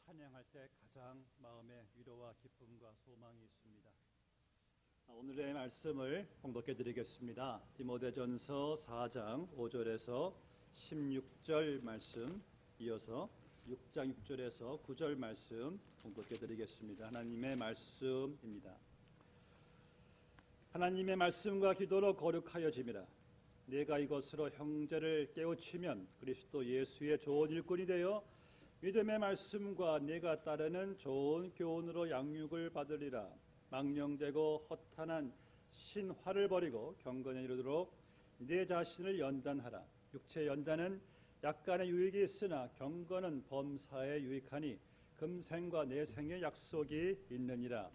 찬양할 때 가장 마음에 위로와 기쁨과 소망이 있습니다. 오늘의 말씀을 봉독해 드리겠습니다. 디모데전서 4장 5절에서 16절 말씀, 이어서 6장 6절에서 9절 말씀 봉독해 드리겠습니다. 하나님의 말씀입니다. 하나님의 말씀과 기도로 거룩하여짐이라. 내가 이것으로 형제를 깨우치면 그리스도 예수의 좋은 일꾼이 되어 믿음의 말씀과 내가 따르는 좋은 교훈으로 양육을 받으리라. 망령되고 허탄한 신화를 버리고 경건에 이르도록 내 자신을 연단하라. 육체 연단은 약간의 유익이 있으나 경건은 범사에 유익하니 금생과 내생의 약속이 있느니라.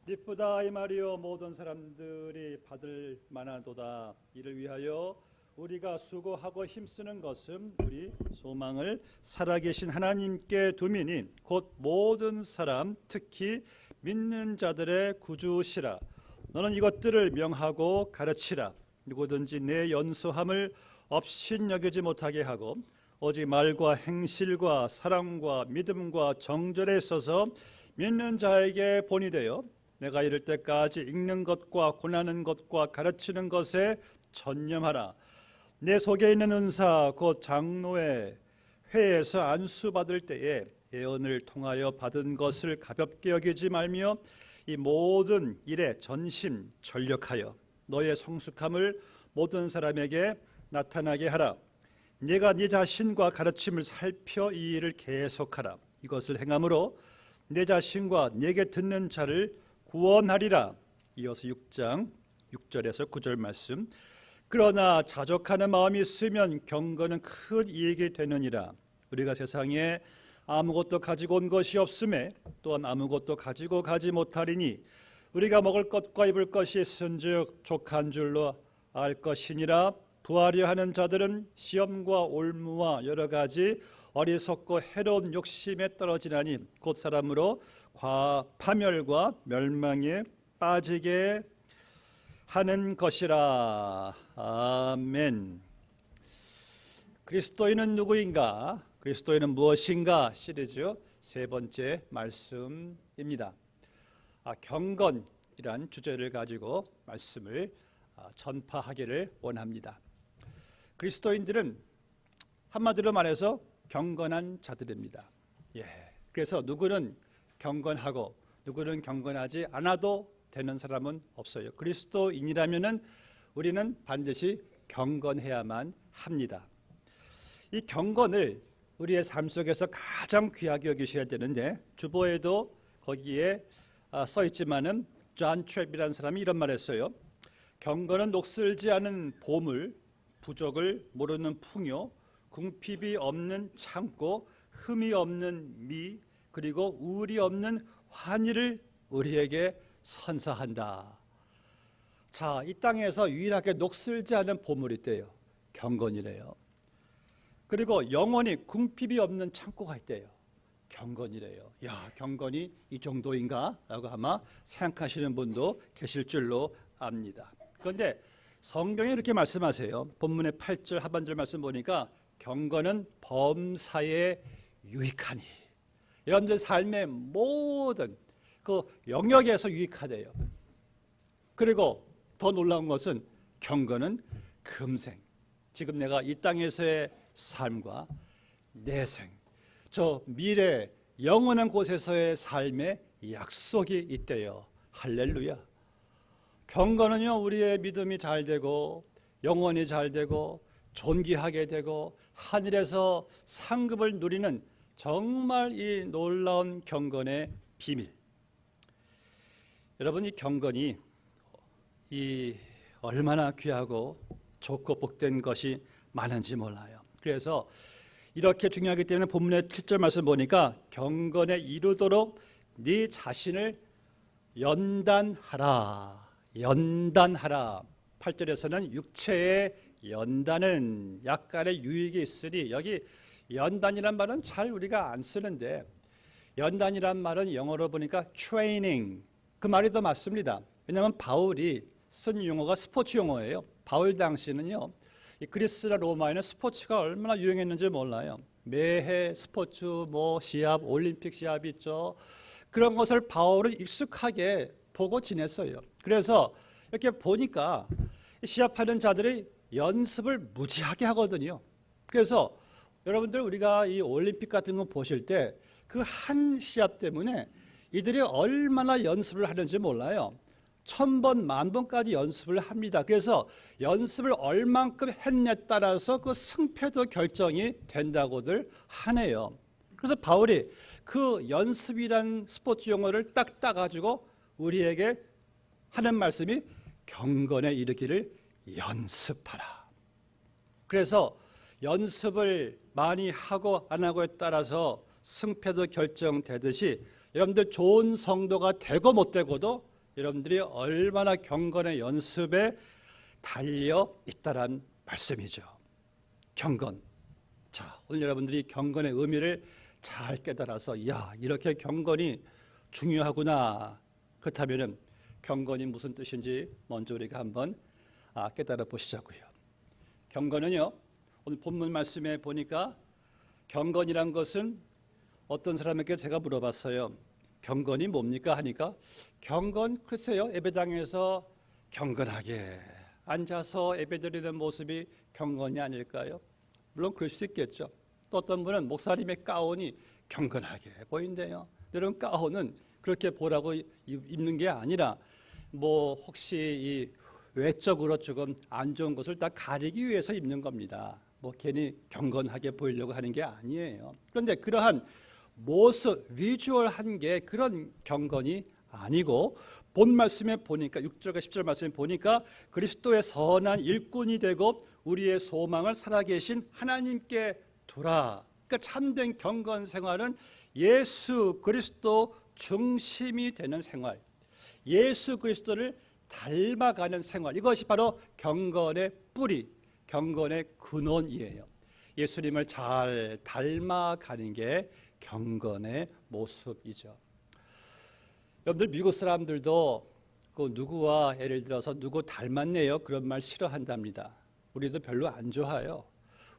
미쁘다 이 말이요 모든 사람들이 받을 만하도다. 이를 위하여 우리가 수고하고 힘쓰는 것은 우리 소망을 살아계신 하나님께 두미니 곧 모든 사람 특히 믿는 자들의 구주시라. 너는 이것들을 명하고 가르치라. 누구든지 내 연소함을 업신여기지 못하게 하고 오직 말과 행실과 사랑과 믿음과 정절에 있어서 믿는 자에게 본이 되어 내가 이를 때까지 읽는 것과 권하는 것과 가르치는 것에 전념하라. 내 속에 있는 은사 곧 장로의 회에서 안수받을 때에 예언을 통하여 받은 것을 가볍게 여기지 말며 이 모든 일에 전심 전력하여 너의 성숙함을 모든 사람에게 나타나게 하라. 네가 네 자신과 가르침을 살펴 이 일을 계속하라. 이것을 행함으로 내 자신과 내게 듣는 자를 구원하리라. 이어서 6장 6절에서 9절 말씀. 그러나 자족하는 마음이 있으면 경건은 큰 이익이 되느니라. 우리가 세상에 아무것도 가지고 온 것이 없음에 또한 아무것도 가지고 가지 못하리니 우리가 먹을 것과 입을 것이 있은즉 족한 줄로 알 것이니라. 부하려 하는 자들은 시험과 올무와 여러 가지 어리석고 해로운 욕심에 떨어지나니 곧 사람으로 파멸과 멸망에 빠지게 하는 것이라. 아멘. 그리스도인은 누구인가? 그리스도인은 무엇인가? 시리즈 세 번째 말씀입니다. 경건이란 주제를 가지고 말씀을 전파하기를 원합니다. 그리스도인들은 한마디로 말해서 경건한 자들입니다. 그래서 누구는 경건하고 누구는 경건하지 않아도 되는 사람은 없어요. 그리스도인이라면은 우리는 반드시 경건해야만 합니다. 이 경건을 우리의 삶 속에서 가장 귀하게 여기셔야 되는데 주보에도 거기에 써 있지만은 존 트랩이라는 사람이 이런 말을 했어요. 경건은 녹슬지 않은 보물, 부족을 모르는 풍요, 궁핍이 없는 창고, 흠이 없는 미, 그리고 우울이 없는 환희를 우리에게 선사한다. 자, 이 땅에서 유일하게 녹슬지 않은 보물이 있대요. 경건이래요. 그리고 영원히 궁핍이 없는 창고가 있대요. 경건이래요. 야, 경건이 이 정도인가? 라고 아마 생각하시는 분도 계실 줄로 압니다. 그런데 성경에 이렇게 말씀하세요. 본문의 8절 하반절 말씀 보니까 경건은 범사에 유익하니. 여러분들 삶의 모든 그 영역에서 유익하대요. 그리고 더 놀라운 것은 경건은 금생. 지금 내가 이 땅에서의 삶과 내생, 저 미래 영원한 곳에서의 삶의 약속이 있대요. 할렐루야. 경건은요, 우리의 믿음이 잘 되고 영원히 잘 되고 존귀하게 되고 하늘에서 상급을 누리는 정말 이 놀라운 경건의 비밀. 여러분, 이 경건이 이 얼마나 귀하고 좋고 복된 것이 많은지 몰라요. 그래서 이렇게 중요하기 때문에 본문의 7절 말씀 보니까 경건에 이르도록 네 자신을 연단하라. 연단하라. 8절에서는 육체의 연단은 약간의 유익이 있으니, 여기 연단이란 말은 잘 우리가 안 쓰는데 연단이란 말은 영어로 보니까 트레이닝, 그 말이 더 맞습니다. 왜냐하면 바울이 쓴 용어가 스포츠 용어예요. 바울 당시는요, 이 그리스나 로마에는 스포츠가 얼마나 유행했는지 몰라요. 매해 스포츠 시합, 올림픽 시합이 있죠. 그런 것을 바울은 익숙하게 보고 지냈어요. 그래서 이렇게 보니까 시합하는 자들이 연습을 무지하게 하거든요. 그래서 여러분들 우리가 이 올림픽 같은 거 보실 때 그 한 시합 때문에 이들이 얼마나 연습을 하는지 몰라요. 1000번, 10,000번까지 연습을 합니다. 그래서 연습을 얼만큼 했냐에 따라서 그 승패도 결정이 된다고들 하네요. 그래서 바울이 그 연습이란 스포츠 용어를 딱 따가지고 우리에게 하는 말씀이 경건에 이르기를 연습하라. 그래서 연습을 많이 하고 안 하고에 따라서 승패도 결정되듯이 여러분들 좋은 성도가 되고 못 되고도 여러분들이 얼마나 경건의 연습에 달려 있다란 말씀이죠. 경건. 자, 오늘 여러분들이 경건의 의미를 잘 깨달아서 이렇게 경건이 중요하구나. 그렇다면 경건이 무슨 뜻인지 먼저 우리가 한번 깨달아 보시자고요. 경건은요, 오늘 본문 말씀에 보니까 경건이란 것은 어떤 사람에게 제가 물어봤어요. 경건이 뭡니까 하니까 경건 글쎄요, 예배당에서 경건하게 앉아서 예배드리는 모습이 경건이 아닐까요? 물론 그럴 수도 있겠죠. 또 어떤 분은 목사님의 가운이 경건하게 보인대요. 여러분, 가운은 그렇게 보라고 입는 게 아니라 혹시 이 외적으로 조금 안 좋은 것을 다 가리기 위해서 입는 겁니다. 괜히 경건하게 보이려고 하는 게 아니에요. 그런데 그러한 모습, 비주얼한 게 그런 경건이 아니고 본 말씀에 보니까 6절과 10절 말씀에 보니까 그리스도의 선한 일꾼이 되고 우리의 소망을 살아계신 하나님께 두라. 그러니까 참된 경건 생활은 예수 그리스도 중심이 되는 생활, 예수 그리스도를 닮아가는 생활, 이것이 바로 경건의 뿌리, 경건의 근원이에요. 예수님을 잘 닮아가는 게 경건의 모습이죠. 여러분들 미국 사람들도 그 누구와 예를 들어서 누구 닮았네요 그런 말 싫어한답니다. 우리도 별로 안 좋아해요.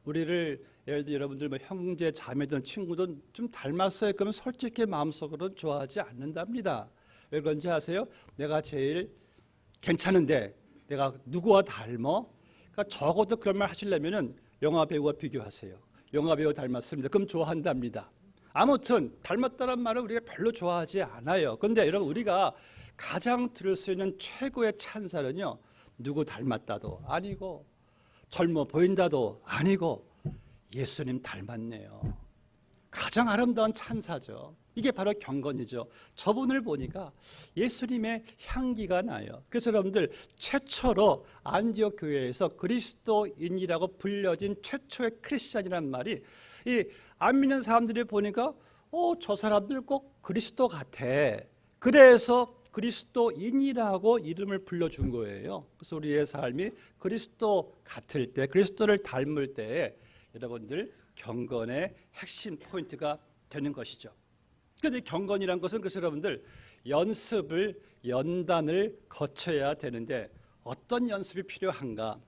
우리를 예를 들어 여러분들 형제 자매든 친구든 좀 닮았어요 그러면 솔직히 마음속으로는 좋아하지 않는답니다. 왜 그런지 아세요? 내가 제일 괜찮은데 내가 누구와 닮아? 그러니까 적어도 그런 말 하시려면은 영화 배우와 비교하세요. 영화 배우 닮았습니다. 그럼 좋아한답니다. 아무튼 닮았다는 말을 우리가 별로 좋아하지 않아요. 그런데 여러분 우리가 가장 들을 수 있는 최고의 찬사는요, 누구 닮았다도 아니고 젊어 보인다도 아니고 예수님 닮았네요. 가장 아름다운 찬사죠. 이게 바로 경건이죠. 저분을 보니까 예수님의 향기가 나요. 그래서 여러분들 최초로 안디옥 교회에서 그리스도인이라고 불려진 최초의 크리스찬이란 말이 안 믿는 사람들이 보니까 저 사람들 꼭 그리스도 같아. 그래서 그리스도인이라고 이름을 불러준 거예요. 그래서 우리의 삶이 그리스도 같을 때, 그리스도를 닮을 때에 여러분들 경건의 핵심 포인트가 되는 것이죠. 그런데 경건이란 것은 그래서 여러분들 연단을 거쳐야 되는데 어떤 연습이 필요한가?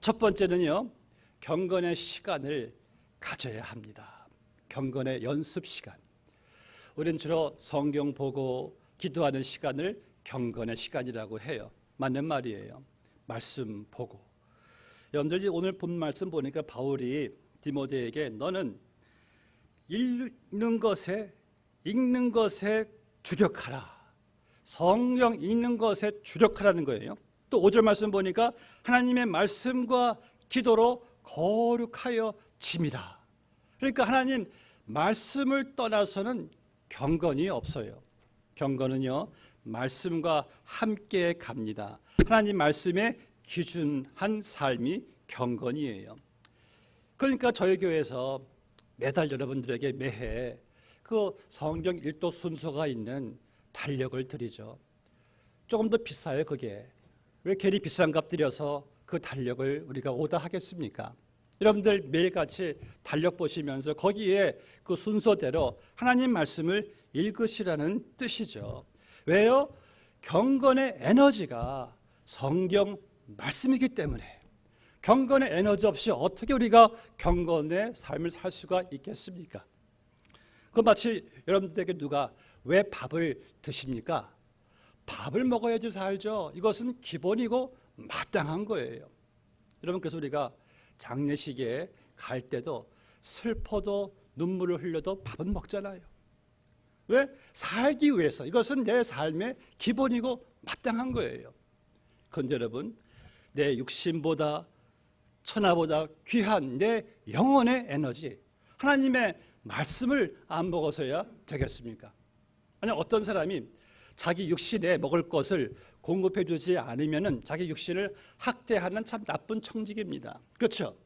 첫 번째는요, 경건의 시간을 가져야 합니다. 경건의 연습 시간. 우리는 주로 성경 보고 기도하는 시간을 경건의 시간이라고 해요. 맞는 말이에요. 말씀 보고. 여러분들 오늘 본 말씀 보니까 바울이 디모데에게 너는 읽는 것에 주력하라. 성경 읽는 것에 주력하라는 거예요. 또 5절 말씀 보니까 하나님의 말씀과 기도로 거룩하여 짐이라. 그러니까 하나님 말씀을 떠나서는 경건이 없어요. 경건은요, 말씀과 함께 갑니다. 하나님 말씀에 기준한 삶이 경건이에요. 그러니까 저희 교회에서 매달 여러분들에게 매해 그 성경 일도 순서가 있는 달력을 드리죠. 조금 더 비싸요, 그게. 왜 괜히 비싼 값 들여서 그 달력을 우리가 오다하겠습니까? 여러분들 매일같이 달력 보시면서 거기에 그 순서대로 하나님 말씀을 읽으시라는 뜻이죠. 왜요? 경건의 에너지가 성경 말씀이기 때문에 경건의 에너지 없이 어떻게 우리가 경건의 삶을 살 수가 있겠습니까? 그 마치 여러분들에게 누가 왜 밥을 드십니까? 밥을 먹어야지 살죠. 이것은 기본이고 마땅한 거예요. 여러분, 그래서 우리가 장례식에 갈 때도 슬퍼도 눈물을 흘려도 밥은 먹잖아요. 왜? 살기 위해서. 이것은 내 삶의 기본이고 마땅한 거예요. 그런데 여러분, 내 육신보다 천하보다 귀한 내 영혼의 에너지, 하나님의 말씀을 안 먹어서야 되겠습니까? 아니, 어떤 사람이 자기 육신에 먹을 것을 공급해 주지 않으면 자기 육신을 학대하는 참 나쁜 청직입니다. 그렇죠?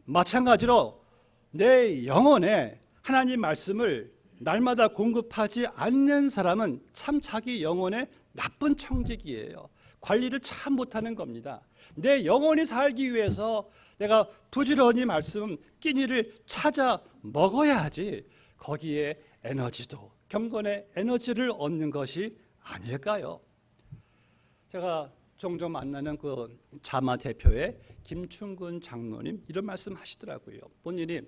마찬가지로 내 영혼에 하나님 말씀을 날마다 공급하지 않는 사람은 참 자기 영혼의 나쁜 청직이에요. 관리를 참 못하는 겁니다. 내 영혼이 살기 위해서 내가 부지런히 말씀 끼니를 찾아 먹어야 하지, 거기에 에너지도 경건의 에너지를 얻는 것이 아닐까요? 제가 종종 만나는 그 자마 대표의 김충근 장로님 이런 말씀 하시더라고요. 본인이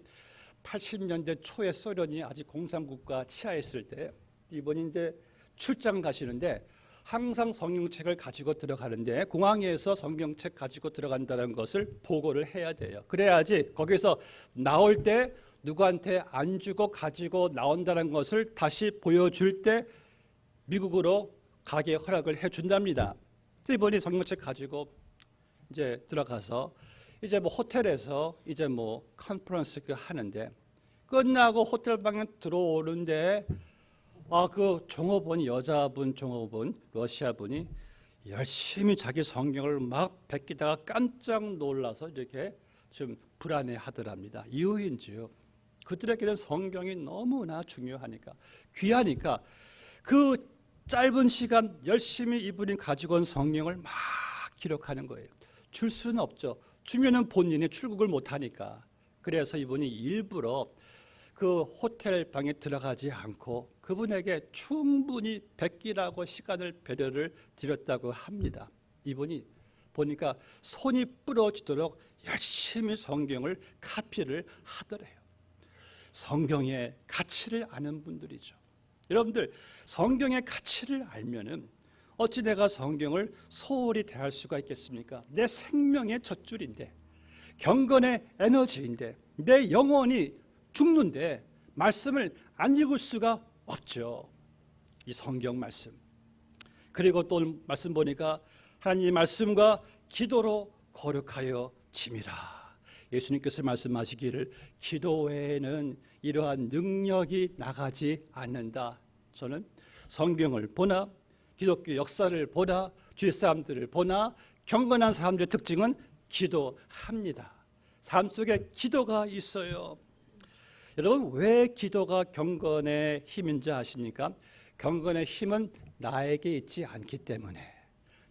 80년대 초에 소련이 아직 공산국가 치하했을 때 이번이 이제 출장 가시는데 항상 성경책을 가지고 들어가는데 공항에서 성경책 가지고 들어간다는 것을 보고를 해야 돼요. 그래야지 거기서 나올 때 누구한테 안 주고 가지고 나온다는 것을 다시 보여줄 때 미국으로 가게 허락을 해준답니다. 이번에 성경책 가지고 이제 들어가서 이제 뭐 호텔에서 이제 뭐 컨퍼런스 하는데 끝나고 호텔 방에 들어오는데 그 종업원, 여자분 종업원, 러시아 분이 열심히 자기 성경을 막 베끼다가 깜짝 놀라서 이렇게 좀 불안해하더랍니다. 이유인즉 그들에게는 성경이 너무나 중요하니까, 귀하니까 그 짧은 시간 열심히 이분이 가지고 온 성경을 막 기록하는 거예요. 줄 수는 없죠. 주면은 본인이 출국을 못하니까. 그래서 이분이 일부러 그 호텔 방에 들어가지 않고 그분에게 충분히 베끼라고 시간을 배려를 드렸다고 합니다. 이분이 보니까 손이 부러지도록 열심히 성경을 카피를 하더래요. 성경의 가치를 아는 분들이죠. 여러분들, 성경의 가치를 알면은 어찌 내가 성경을 소홀히 대할 수가 있겠습니까? 내 생명의 젖줄인데, 경건의 에너지인데, 내 영혼이 죽는데 말씀을 안 읽을 수가 없죠. 이 성경 말씀. 그리고 또 말씀 보니까 하나님의 말씀과 기도로 거룩하여 짐이라. 예수님께서 말씀하시기를 기도 외에는 이러한 능력이 나가지 않는다. 저는 성경을 보나 기독교 역사를 보나 주위 사람들을 보나 경건한 사람들의 특징은 기도합니다. 삶 속에 기도가 있어요. 여러분, 왜 기도가 경건의 힘인지 아십니까? 경건의 힘은 나에게 있지 않기 때문에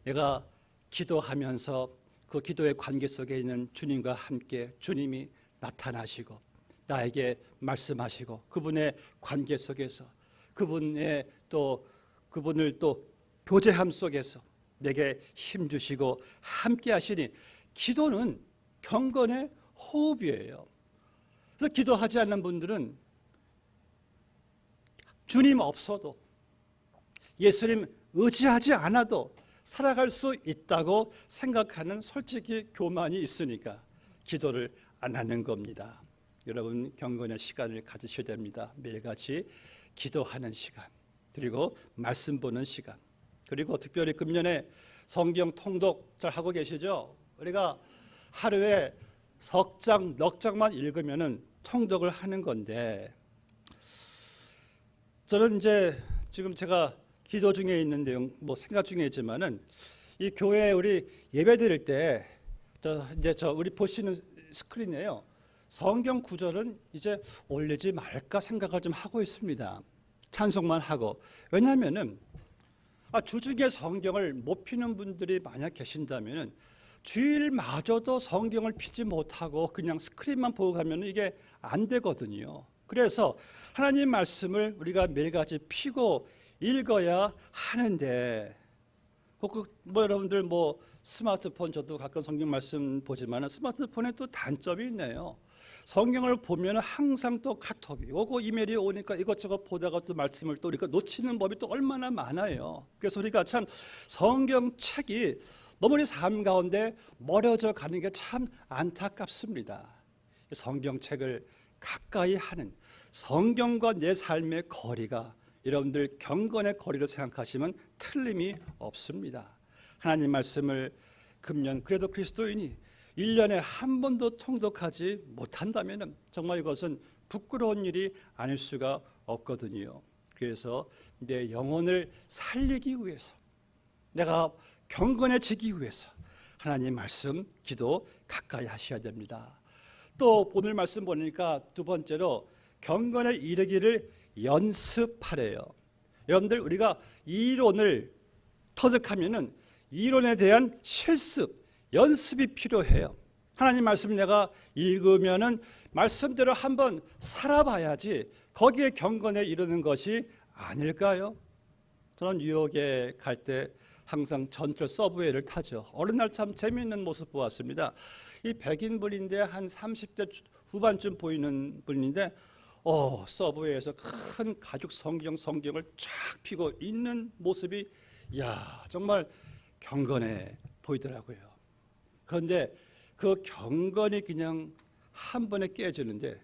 내가 기도하면서 그 기도의 관계 속에 있는 주님과 함께 주님이 나타나시고 나에게 말씀하시고 그분의 관계 속에서 그분을 또 교제함 속에서 내게 힘 주시고 함께 하시니 기도는 경건의 호흡이에요. 그래서 기도하지 않는 분들은 주님 없어도 예수님 의지하지 않아도 살아갈 수 있다고 생각하는 솔직히 교만이 있으니까 기도를 안 하는 겁니다. 여러분, 경건의 시간을 가지셔야 됩니다. 매일같이 기도하는 시간, 그리고 말씀 보는 시간, 그리고 특별히 금년에 성경 통독 잘 하고 계시죠? 우리가 하루에 석 장, 넉 장만 읽으면은 통독을 하는 건데, 저는 이제 지금 제가 기도 중에 있는데 뭐 생각 중에 있지만은 이 교회 우리 예배 드릴 때 우리 보시는 스크린에요. 성경 구절은 이제 올리지 말까 생각을 좀 하고 있습니다. 찬송만 하고. 왜냐하면은 주중에 성경을 못 피는 분들이 만약 계신다면은 주일마저도 성경을 피지 못하고 그냥 스크린만 보고 가면 이게 안 되거든요. 그래서 하나님 말씀을 우리가 매일같이 피고 읽어야 하는데 여러분들 스마트폰 저도 가끔 성경 말씀 보지만 스마트폰에 또 단점이 있네요. 성경을 보면 항상 또 카톡이 오고 이메일이 오니까 이것저것 보다가 또 말씀을 또 우리가 놓치는 법이 또 얼마나 많아요. 그래서 우리가 참 성경책이 너무 우리 삶 가운데 멀어져 가는 게 참 안타깝습니다. 성경책을 가까이 하는 성경과 내 삶의 거리가 여러분들 경건의 거리로 생각하시면 틀림이 없습니다. 하나님 말씀을 금년 그래도 그리스도인이 1년에 한 번도 통독하지 못한다면 정말 이것은 부끄러운 일이 아닐 수가 없거든요. 그래서 내 영혼을 살리기 위해서 내가 경건해지기 위해서 하나님 말씀 기도 가까이 하셔야 됩니다. 또 오늘 말씀 보니까 두 번째로 경건에 이르기를 연습하래요. 여러분들 우리가 이론을 터득하면은 이론에 대한 실습, 연습이 필요해요. 하나님 말씀 내가 읽으면은 말씀대로 한번 살아봐야지 거기에 경건에 이르는 것이 아닐까요? 저는 뉴욕에 갈 때 항상 전철 서브웨이를 타죠. 어느 날 참 재미있는 모습 보았습니다. 이 백인분인데 한 30대 후반쯤 보이는 분인데 서브웨이에서 큰 가죽 성경을 쫙 펴고 있는 모습이 정말 경건해 보이더라고요. 그런데 그 경건이 그냥 한 번에 깨지는데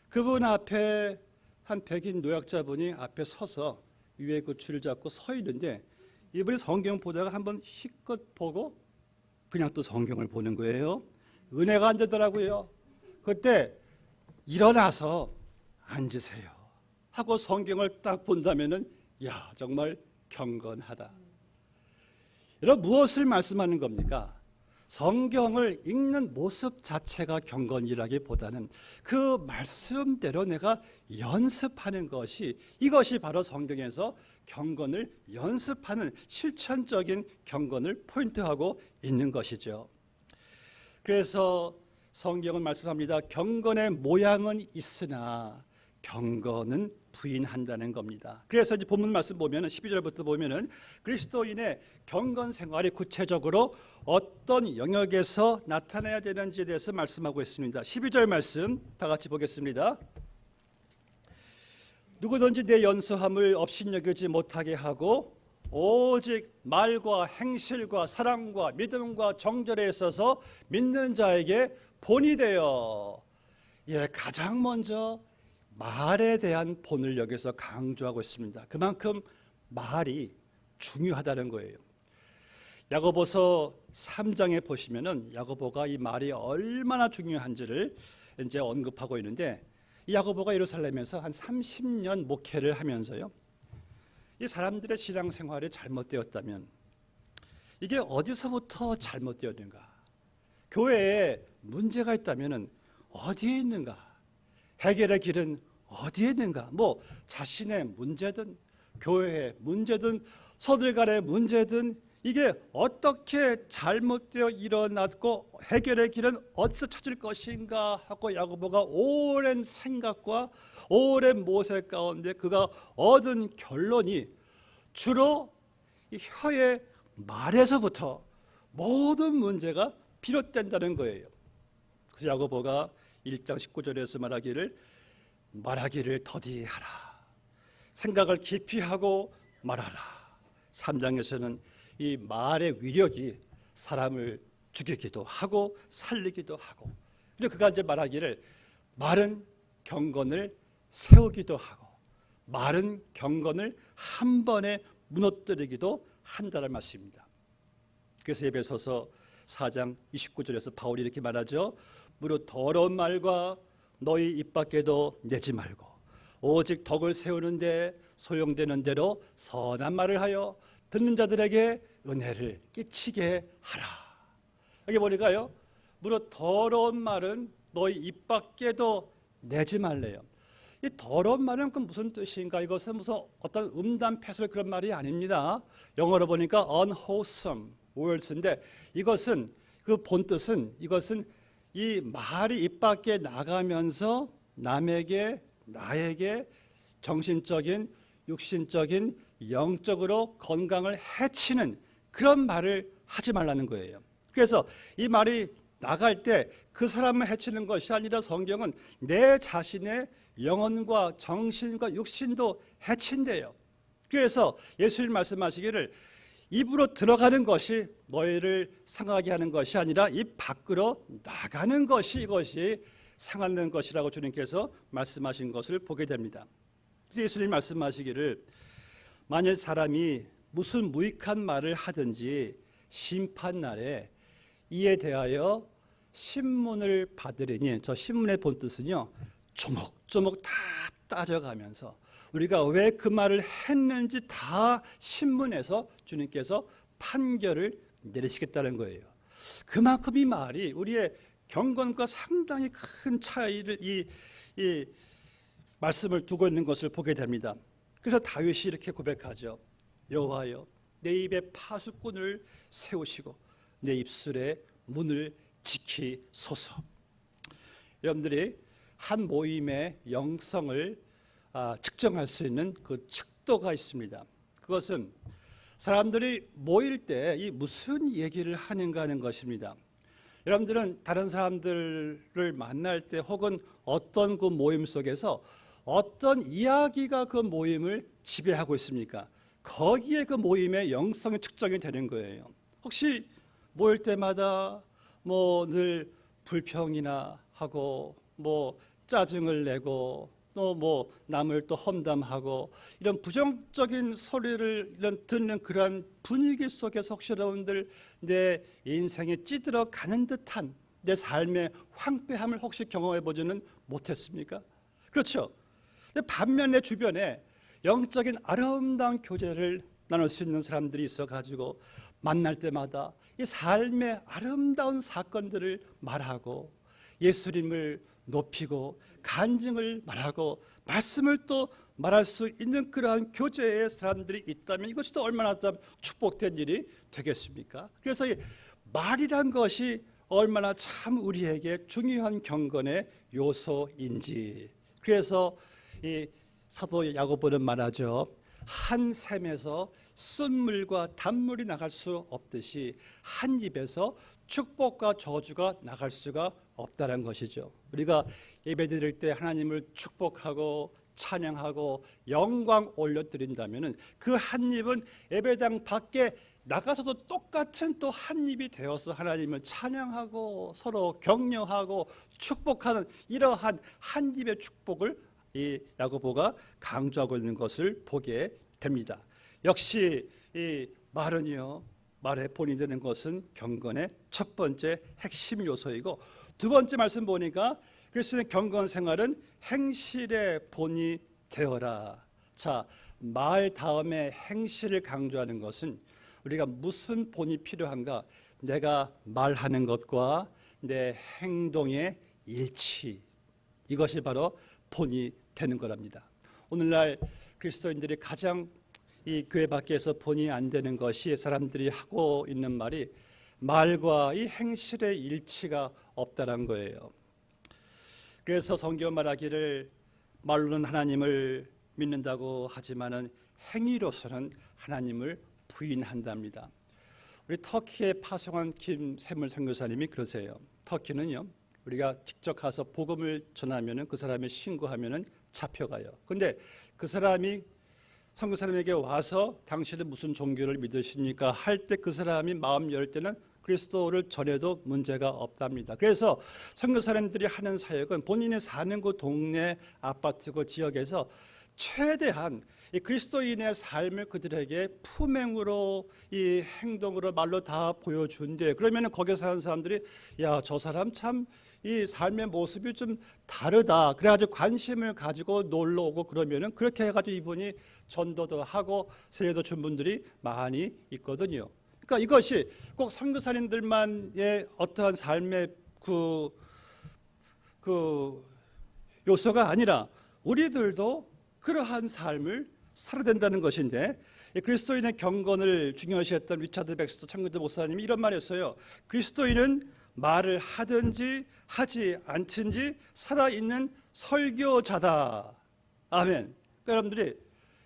그분 앞에 한 백인 노약자분이 앞에 서서 위에 그 줄을 잡고 서 있는데 이분이 성경 보다가 한번 힘껏 보고 그냥 또 성경을 보는 거예요. 은혜가 안 되더라고요. 그때 일어나서 앉으세요 하고 성경을 딱 본다면은 정말 경건하다. 여러분 무엇을 말씀하는 겁니까? 성경을 읽는 모습 자체가 경건이라기보다는 그 말씀대로 내가 연습하는 것이 이것이 바로 성경에서 경건을 연습하는 실천적인 경건을 포인트하고 있는 것이죠. 그래서 성경은 말씀합니다. 경건의 모양은 있으나 경건은 부인한다는 겁니다. 그래서 이제 본문 말씀 보면은 12절부터 보면은 그리스도인의 경건 생활이 구체적으로 어떤 영역에서 나타나야 되는지에 대해서 말씀하고 있습니다. 12절 말씀 다 같이 보겠습니다. 누구든지 내 연소함을 업신여기지 못하게 하고 오직 말과 행실과 사랑과 믿음과 정절에 있어서 믿는 자에게 본이 되어 가장 먼저 말에 대한 본을 여기서 강조하고 있습니다. 그만큼 말이 중요하다는 거예요. 야고보서 3장에 보시면은 야고보가 이 말이 얼마나 중요한지를 이제 언급하고 있는데 이 야고보가 예루살렘에서 한 30년 목회를 하면서요. 이 사람들의 신앙생활이 잘못되었다면 이게 어디서부터 잘못되었는가? 교회에 문제가 있다면은 어디에 있는가? 해결의 길은 어디에 있는가? 자신의 문제든 교회의 문제든 서들 간의 문제든 이게 어떻게 잘못되어 일어났고 해결의 길은 어디서 찾을 것인가 하고 야고보가 오랜 생각과 오랜 모색 가운데 그가 얻은 결론이 주로 이 혀의 말에서부터 모든 문제가 비롯된다는 거예요. 그래서 야고보가 1장 19절에서 말하기를 더디하라. 생각을 깊이 하고 말하라. 3장에서는 이 말의 위력이 사람을 죽이기도 하고 살리기도 하고 그리고 그가 이제 말하기를 말은 경건을 세우기도 하고 말은 경건을 한 번에 무너뜨리기도 한다는 말씀입니다. 그래서 에베소서 4장 29절에서 바울이 이렇게 말하죠. 무릇 더러운 말과 너희 입 밖에도 내지 말고 오직 덕을 세우는데 소용되는 대로 선한 말을 하여 듣는 자들에게 은혜를 끼치게 하라. 여기 보니까요. 무릇 더러운 말은 너희 입 밖에도 내지 말래요. 이 더러운 말은 그 무슨 뜻인가? 이것은 무슨 어떤 음담 패설 그런 말이 아닙니다. 영어로 보니까 unwholesome words인데 이것은 그 본뜻은 이것은 이 말이 입 밖에 나가면서 남에게 나에게 정신적인 육신적인 영적으로 건강을 해치는 그런 말을 하지 말라는 거예요. 그래서 이 말이 나갈 때 그 사람을 해치는 것이 아니라 성경은 내 자신의 영혼과 정신과 육신도 해친대요. 그래서 예수님 말씀하시기를 입으로 들어가는 것이 너희를 상하게 하는 것이 아니라 입 밖으로 나가는 것이 이것이 상하는 것이라고 주님께서 말씀하신 것을 보게 됩니다. 그래서 예수님 말씀하시기를 만일 사람이 무슨 무익한 말을 하든지 심판날에 이에 대하여 신문을 받으리니, 저 신문의 본뜻은요 조목조목 다 따져가면서 우리가 왜 그 말을 했는지 다 신문에서 주님께서 판결을 내리시겠다는 거예요. 그만큼 이 말이 우리의 경건과 상당히 큰 차이를 이 말씀을 두고 있는 것을 보게 됩니다. 그래서 다윗이 이렇게 고백하죠. 여호와여, 내 입에 파수꾼을 세우시고 내 입술에 문을 지키소서. 여러분들이 한 모임의 영성을 측정할 수 있는 그 측도가 있습니다. 그것은 사람들이 모일 때 이 무슨 얘기를 하는가 하는 것입니다. 여러분들은 다른 사람들을 만날 때 혹은 어떤 그 모임 속에서 어떤 이야기가 그 모임을 지배하고 있습니까? 거기에 그 모임의 영성이 측정이 되는 거예요. 혹시 모일 때마다 뭐 늘 불평이나 하고 뭐 짜증을 내고 또 뭐 남을 또 험담하고 이런 부정적인 소리를 듣는 그러한 분위기 속에서 혹시 여러분들 내 인생에 찌들어 가는 듯한 내 삶의 황폐함을 혹시 경험해 보지는 못했습니까? 그렇죠. 근데 반면 내 주변에 영적인 아름다운 교제를 나눌 수 있는 사람들이 있어가지고 만날 때마다 이 삶의 아름다운 사건들을 말하고 예수님을 높이고 간증을 말하고 말씀을 또 말할 수 있는 그러한 교제의 사람들이 있다면 이것이 또 얼마나 참 축복된 일이 되겠습니까? 그래서 이 말이란 것이 얼마나 참 우리에게 중요한 경건의 요소인지, 그래서 이 사도 야고보는 말하죠. 한 샘에서 쓴물과 단물이 나갈 수 없듯이 한 입에서 축복과 저주가 나갈 수가 없다는 것이죠. 우리가 예배드릴 때 하나님을 축복하고 찬양하고 영광 올려드린다면 그 한 입은 예배당 밖에 나가서도 똑같은 또 한 입이 되어서 하나님을 찬양하고 서로 격려하고 축복하는 이러한 한 입의 축복을 이 야고보가 강조하고 있는 것을 보게 됩니다. 역시 이 말은요, 말의 본이 되는 것은 경건의 첫 번째 핵심 요소이고, 두 번째 말씀 보니까 그리스도의 경건 생활은 행실의 본이 되어라. 자, 말 다음에 행실을 강조하는 것은 우리가 무슨 본이 필요한가? 내가 말하는 것과 내 행동의 일치, 이것이 바로 본이 되는 거랍니다. 오늘날 그리스도인들이 가장 이 교회 밖에서 본이 안 되는 것이 사람들이 하고 있는 말이 말과 이 행실의 일치가 없다는 거예요. 그래서 성경 말하기를 말로는 하나님을 믿는다고 하지만은 행위로서는 하나님을 부인한답니다. 우리 터키에 파송한 김샘물 선교사님이 그러세요. 터키는요, 우리가 직접 가서 복음을 전하면은 그 사람이 신고하면은 잡혀가요. 근데 그 사람이 선교사님에게 와서 당신은 무슨 종교를 믿으십니까? 할 때 그 사람이 마음 열 때는 그리스도를 전해도 문제가 없답니다. 그래서 선교사님들이 하는 사역은 본인이 사는 그 동네 아파트 그 지역에서 최대한 이 그리스도인의 삶을 그들에게 품행으로 이 행동으로 말로 다 보여준대. 그러면 거기 사는 사람들이 야, 저 사람 참 이 삶의 모습이 좀 다르다. 그래가지고 관심을 가지고 놀러 오고 그러면은 그렇게 해가지고 이분이 전도도 하고 세례도 준 분들이 많이 있거든요. 그러니까 이것이 꼭 선교사님들만의 어떠한 삶의 그 요소가 아니라 우리들도 그러한 삶을 살아야 된다는 것인데, 그리스도인의 경건을 중요시했던 리차드 백스터 청교도 목사님이 이런 말을 했어요. 그리스도인은 말을 하든지 하지 않든지 살아있는 설교자다. 아멘. 그러니까 여러분들이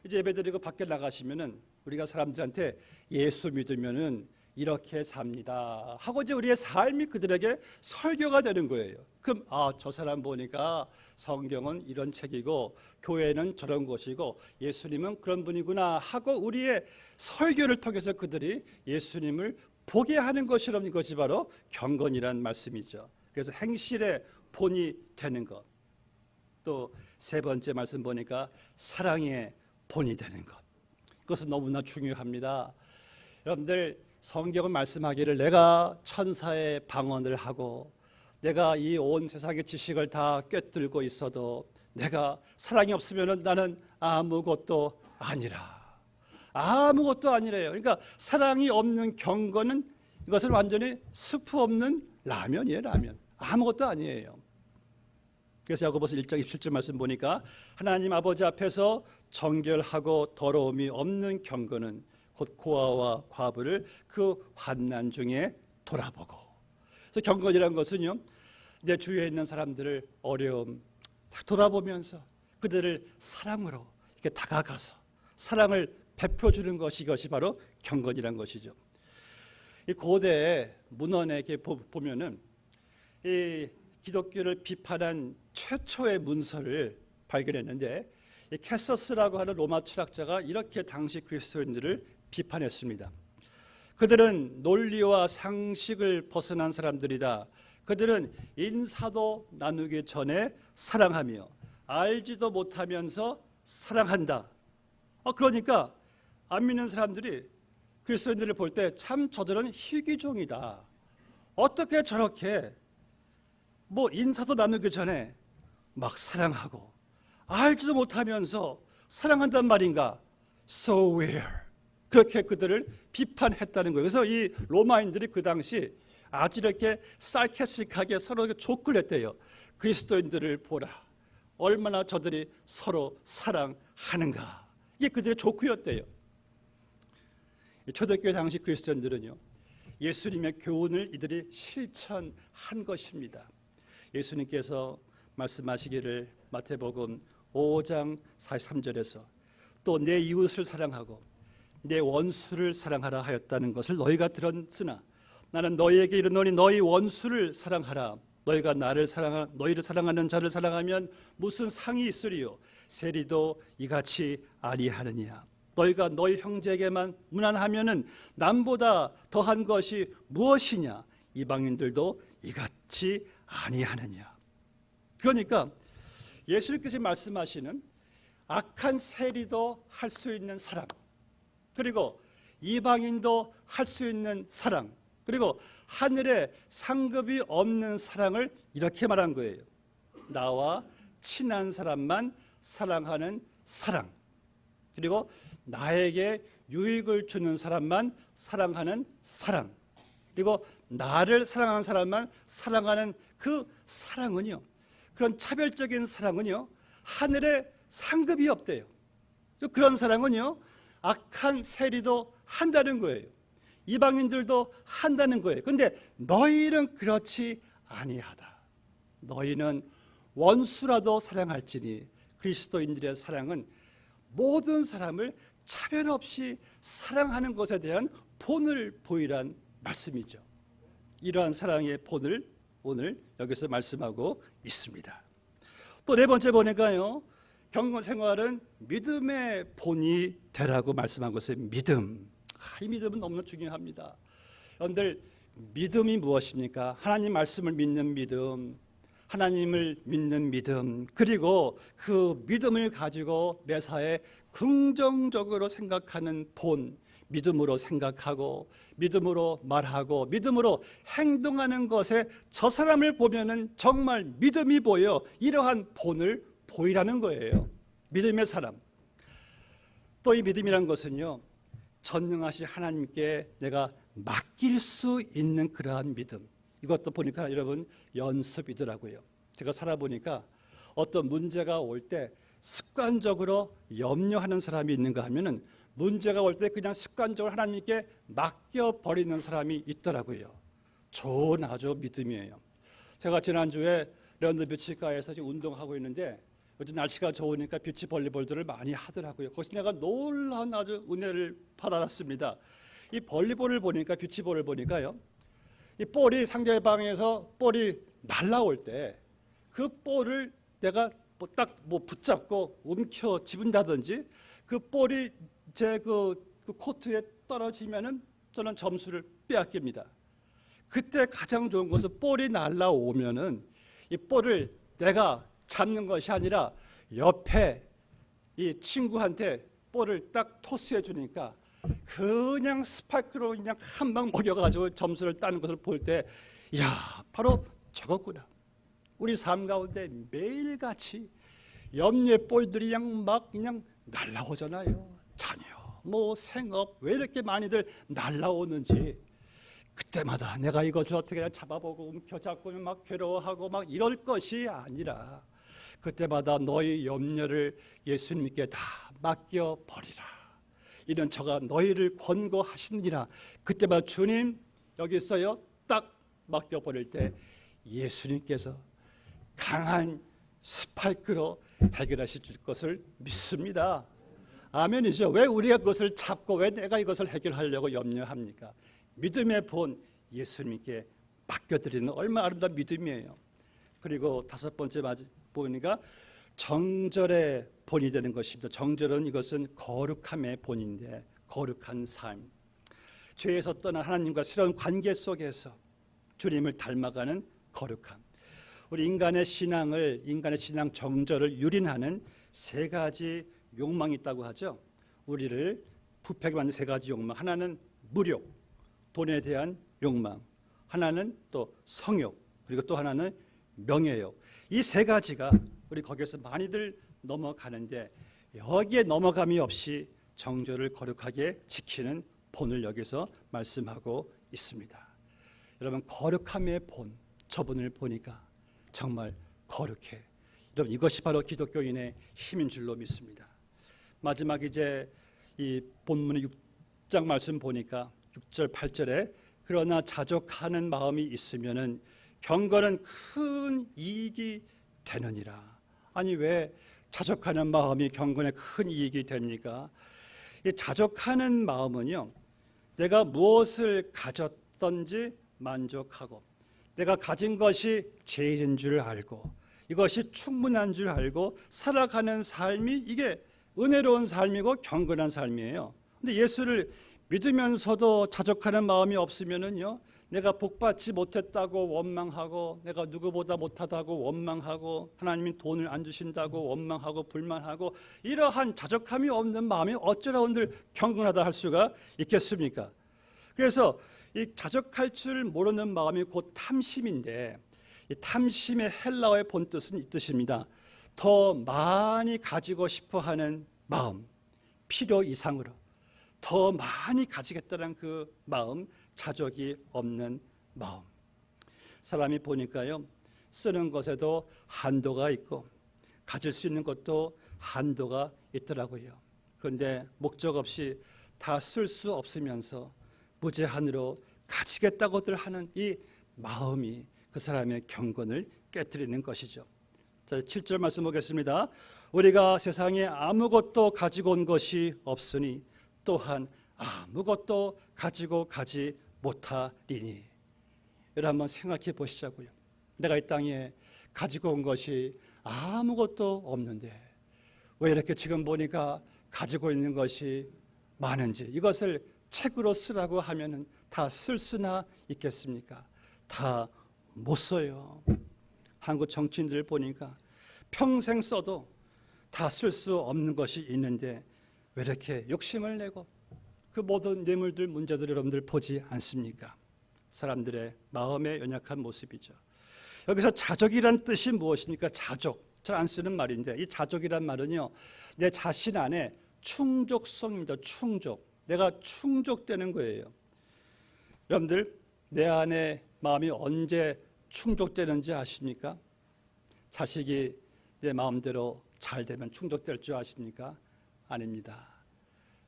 이제 예배드리고 밖에 나가시면은 우리가 사람들한테 예수 믿으면은 이렇게 삽니다 하고 이제 우리의 삶이 그들에게 설교가 되는 거예요. 그럼 저 사람 보니까 성경은 이런 책이고 교회는 저런 곳이고 예수님은 그런 분이구나 하고 우리의 설교를 통해서 그들이 예수님을 보게 하는 것이라는 것이 바로 경건이란 말씀이죠. 그래서 행실의 본이 되는 것. 또 세 번째 말씀 보니까 사랑의 본이 되는 것. 그것은 너무나 중요합니다. 여러분들 성경은 말씀하기를 내가 천사의 방언을 하고 내가 이 온 세상의 지식을 다 꿰뚫고 있어도 내가 사랑이 없으면 나는 아무것도 아니라. 아무것도 아니래요. 그러니까 사랑이 없는 경건은 이것은 완전히 스프 없는 라면이에요. 라면. 아무것도 아니에요. 그래서 야고보서 1장 27절 말씀 보니까 하나님 아버지 앞에서 정결하고 더러움이 없는 경건은 곧 고아와 과부를 그 환난 중에 돌아보고. 그래서 경건이라는 것은요, 내 주위에 있는 사람들을 어려움 다 돌아보면서 그들을 사랑으로 이렇게 다가가서 사랑을 베풀어주는 것이 이것이 바로 경건이라는 것이죠. 이 고대 문헌에 이렇게 보면은 이 기독교를 비판한 최초의 문서를 발견했는데 이 캐서스라고 하는 로마 철학자가 이렇게 당시 그리스도인들을 비판했습니다. 그들은 논리와 상식을 벗어난 사람들이다. 그들은 인사도 나누기 전에 사랑하며 알지도 못하면서 사랑한다. 그러니까 안 믿는 사람들이 그리스도인들을 볼 때 참 저들은 희귀종이다. 어떻게 저렇게 인사도 나누기 전에 막 사랑하고 알지도 못하면서 사랑한단 말인가? So weird. 그렇게 그들을 비판했다는 거예요. 그래서 이 로마인들이 그 당시 아주 이렇게 sarcastic하게 서로 조크를 했대요. 그리스도인들을 보라. 얼마나 저들이 서로 사랑하는가. 이게 그들의 조크였대요. 초대교회 당시 그리스도인들은요, 예수님의 교훈을 이들이 실천한 것입니다. 예수님께서 말씀하시기를 마태복음 5장 43절에서 또 내 이웃을 사랑하고 내 원수를 사랑하라 하였다는 것을 너희가 들었으나 나는 너희에게 이르노니 너희 원수를 사랑하라. 너희가 너희를 사랑하는 자를 사랑하면 무슨 상이 있으리요? 세리도 이같이 아니하느냐. 너희가 너희 형제에게만 무난하면은 남보다 더한 것이 무엇이냐? 이방인들도 이같이 아니하느냐. 그러니까 예수님께서 말씀하시는 악한 세리도 할 수 있는 사랑, 그리고 이방인도 할 수 있는 사랑, 그리고 하늘에 상급이 없는 사랑을 이렇게 말한 거예요. 나와 친한 사람만 사랑하는 사랑, 그리고 나에게 유익을 주는 사람만 사랑하는 사랑, 그리고 나를 사랑하는 사람만 사랑하는 그 사랑은요, 그런 차별적인 사랑은요, 하늘에 상급이 없대요. 그런 사랑은요, 악한 세리도 한다는 거예요. 이방인들도 한다는 거예요. 그런데 너희는 그렇지 아니하다. 너희는 원수라도 사랑할지니 그리스도인들의 사랑은 모든 사람을 차별 없이 사랑하는 것에 대한 본을 보이란 말씀이죠. 이러한 사랑의 본을 오늘 여기서 말씀하고 있습니다. 또 네 번째 보니까요, 경건 생활은 믿음의 본이 되라고 말씀한 것은 믿음. 이 믿음은 너무나 중요합니다. 여러분들, 믿음이 무엇입니까? 하나님 말씀을 믿는 믿음, 하나님을 믿는 믿음, 그리고 그 믿음을 가지고 매사에 긍정적으로 생각하는 본, 믿음으로 생각하고 믿음으로 말하고 믿음으로 행동하는 것에 저 사람을 보면은 정말 믿음이 보여. 이러한 본을 보이라는 거예요. 믿음의 사람. 또 이 믿음이란 것은요, 전능하신 하나님께 내가 맡길 수 있는 그러한 믿음. 이것도 보니까 여러분 연습이더라고요. 제가 살아보니까 어떤 문제가 올 때 습관적으로 염려하는 사람이 있는가 하면은 문제가 올 때 그냥 습관적으로 하나님께 맡겨버리는 사람이 있더라고요. 좋은 아주 믿음이에요. 제가 지난주에 런던 뷰치가에서 지금 운동하고 있는데 요즘 날씨가 좋으니까 비치 볼리볼들을 많이 하더라고요. 거기서 내가 놀라운 아주 은혜를 받았습니다. 이 볼리볼을 보니까, 비치볼을 보니까요, 이 볼이 상대방에서 볼이 날라올 때 그 볼을 내가 딱 붙잡고 움켜 집은다든지 그 볼이 제 그 코트에 떨어지면은 저는 점수를 빼앗깁니다. 그때 가장 좋은 것은 볼이 날라오면은 이 볼을 내가 잡는 것이 아니라 옆에 이 친구한테 볼을 딱 토스해 주니까 그냥 스파이크로 그냥 한 방 먹여가지고 점수를 따는 것을 볼 때, 야, 바로 저거구나. 우리 삶 가운데 매일같이 염려의 볼들이 그냥 날라오잖아요. 자녀, 생업, 왜 이렇게 많이들 날라오는지. 그때마다 내가 이것을 어떻게 잡아보고 움켜잡고 막 괴로워하고 막 이럴 것이 아니라, 그때마다 너희 염려를 예수님께 다 맡겨버리라. 이는 저가 너희를 권고하시니라. 그때마다 주님, 여기 있어요. 딱 맡겨버릴 때 예수님께서 강한 스파이크로 해결하실 것을 믿습니다. 아멘이죠. 왜 우리가 그것을 잡고 왜 내가 이것을 해결하려고 염려합니까? 믿음의 본 예수님께 맡겨드리는 얼마나 아름다운 믿음이에요. 그리고 다섯 번째 보니까 정절의 본이 되는 것입니다. 정절은 이것은 거룩함의 본인데, 거룩한 삶, 죄에서 떠난 하나님과 새로운 관계 속에서 주님을 닮아가는 거룩함. 우리 인간의 신앙 정절을 유린하는 세 가지 욕망이 있다고 하죠. 우리를 부패하게 만든 세 가지 욕망. 하나는 무욕, 돈에 대한 욕망. 하나는 또 성욕, 그리고 또 하나는 명예욕. 이 세 가지가 우리 거기에서 많이들 넘어가는데, 여기에 넘어감이 없이 정절을 거룩하게 지키는 본을 여기서 말씀하고 있습니다. 여러분, 거룩함의 본, 저분을 보니까 정말 거룩해. 여러분, 이것이 바로 기독교인의 힘인 줄로 믿습니다. 마지막 이제 이 본문의 6장 말씀 보니까 6절 8절에 그러나 자족하는 마음이 있으면은 경건은 큰 이익이 되느니라. 아니, 왜 자족하는 마음이 경건에 큰 이익이 됩니까? 이 자족하는 마음은요, 내가 무엇을 가졌든지 만족하고, 내가 가진 것이 제일인 줄 알고, 이것이 충분한 줄 알고 살아가는 삶이, 이게 은혜로운 삶이고 경건한 삶이에요. 근데 예수를 믿으면서도 자족하는 마음이 없으면은요, 내가 복받지 못했다고 원망하고, 내가 누구보다 못하다고 원망하고, 하나님이 돈을 안 주신다고 원망하고 불만하고, 이러한 자족함이 없는 마음이 어쩌라온들 경건하다 할 수가 있겠습니까? 그래서 이 자족할 줄 모르는 마음이 곧 탐심인데, 이 탐심의 헬라어의 본뜻은 이 뜻입니다. 더 많이 가지고 싶어하는 마음, 필요 이상으로 더 많이 가지겠다는 그 마음, 자족이 없는 마음. 사람이 보니까요, 쓰는 것에도 한도가 있고 가질 수 있는 것도 한도가 있더라고요. 그런데 목적 없이 다 쓸 수 없으면서 무제한으로 가지겠다고들 하는 이 마음이 그 사람의 경건을 깨뜨리는 것이죠. 자, 7절 말씀 보겠습니다. 우리가 세상에 아무것도 가지고 온 것이 없으니 또한 아무것도 가지고 가지 못하리니. 여러분, 한번 생각해 보시자고요. 내가 이 땅에 가지고 온 것이 아무것도 없는데 왜 이렇게 지금 보니까 가지고 있는 것이 많은지, 이것을 책으로 쓰라고 하면은 다 쓸 수나 있겠습니까? 다 못 써요. 한국 정치인들 보니까 평생 써도 다 쓸 수 없는 것이 있는데 왜 이렇게 욕심을 내고 그 모든 뇌물들, 문제들 여러분들 보지 않습니까? 사람들의 마음의 연약한 모습이죠. 여기서 자족이란 뜻이 무엇입니까? 자족, 잘 안 쓰는 말인데, 이 자족이란 말은요, 내 자신 안에 충족성입니다. 충족. 내가 충족되는 거예요. 여러분들, 내 안에 마음이 언제 충족되는지 아십니까? 자식이 내 마음대로 잘 되면 충족될 줄 아십니까? 아닙니다.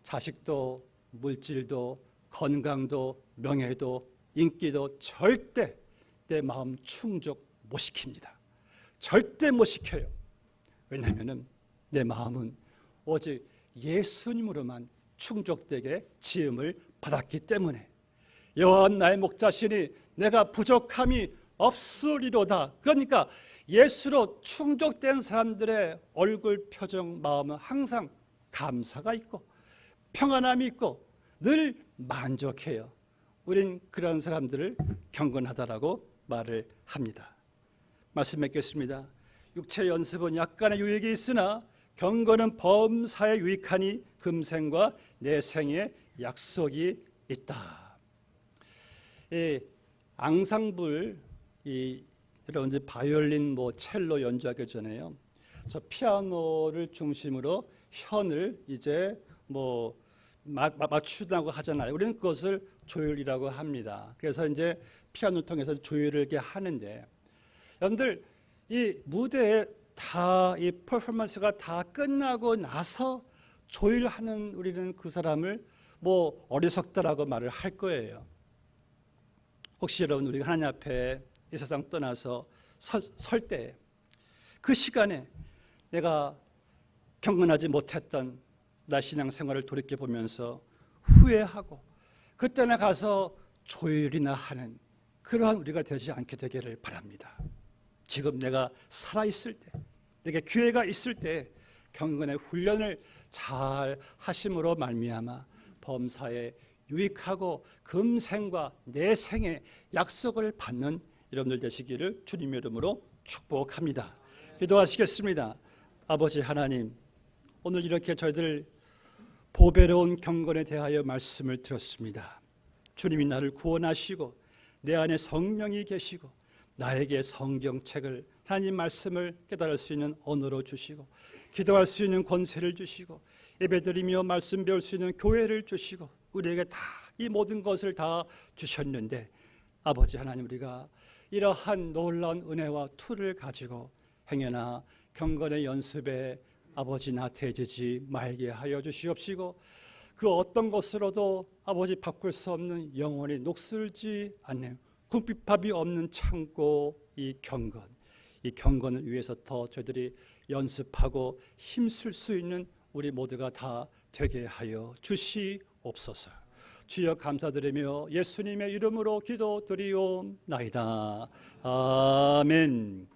자식도 물질도 건강도 명예도 인기도 절대 내 마음 충족 못 시킵니다. 절대 못 시켜요. 왜냐하면 내 마음은 오직 예수님으로만 충족되게 지음을 받았기 때문에 여호와 나의 목자시니 내가 부족함이 없으리로다. 그러니까 예수로 충족된 사람들의 얼굴 표정 마음은 항상 감사가 있고 평안함이 있고 늘 만족해요. 우린 그런 사람들을 경건하다라고 말을 합니다. 말씀 맺겠습니다. 육체 연습은 약간의 유익이 있으나 경건은 범사에 유익하니 금생과 내생의 약속이 있다. 이 앙상블, 여러분들 바이올린, 첼로 연주하기 전에요. 저 피아노를 중심으로 현을 이제 맞추다고 하잖아요. 우리는 그것을 조율이라고 합니다. 그래서 이제 피아노를 통해서 조율을 이렇게 하는데, 여러분들 이 무대에 다 이 퍼포먼스가 다 끝나고 나서 조율하는 우리는 그 사람을 어리석다라고 말을 할 거예요. 혹시 여러분 우리가 하나님 앞에 이 세상 떠나서 설 때 그 시간에 내가 경건하지 못했던 나 신앙생활을 돌이켜보면서 후회하고 그때나 가서 조율이나 하는 그러한 우리가 되지 않게 되기를 바랍니다. 지금 내가 살아있을 때, 내게 기회가 있을 때 경건의 훈련을 잘 하심으로 말미암아 범사에 유익하고 금생과 내생의 약속을 받는 여러분들 되시기를 주님의 이름으로 축복합니다. 기도하시겠습니다. 아버지 하나님, 오늘 이렇게 저희들 보배로운 경건에 대하여 말씀을 들었습니다. 주님이 나를 구원하시고 내 안에 성령이 계시고 나에게 성경책을, 하나님 말씀을 깨달을 수 있는 언어로 주시고 기도할 수 있는 권세를 주시고 예배드리며 말씀 배울 수 있는 교회를 주시고 우리에게 다 이 모든 것을 다 주셨는데 아버지 하나님, 우리가 이러한 놀라운 은혜와 툴을 가지고 행여나 경건의 연습에 아버지 나태해지지 말게 하여 주시옵시고 그 어떤 것으로도 아버지 바꿀 수 없는 영원히 녹슬지 않는 궁핍합이 없는 창고 이 경건을 위해서 더 저희들이 연습하고 힘쓸 수 있는 우리 모두가 다 되게 하여 주시옵소서. 주여 감사드리며 예수님의 이름으로 기도드리옵나이다. 아멘.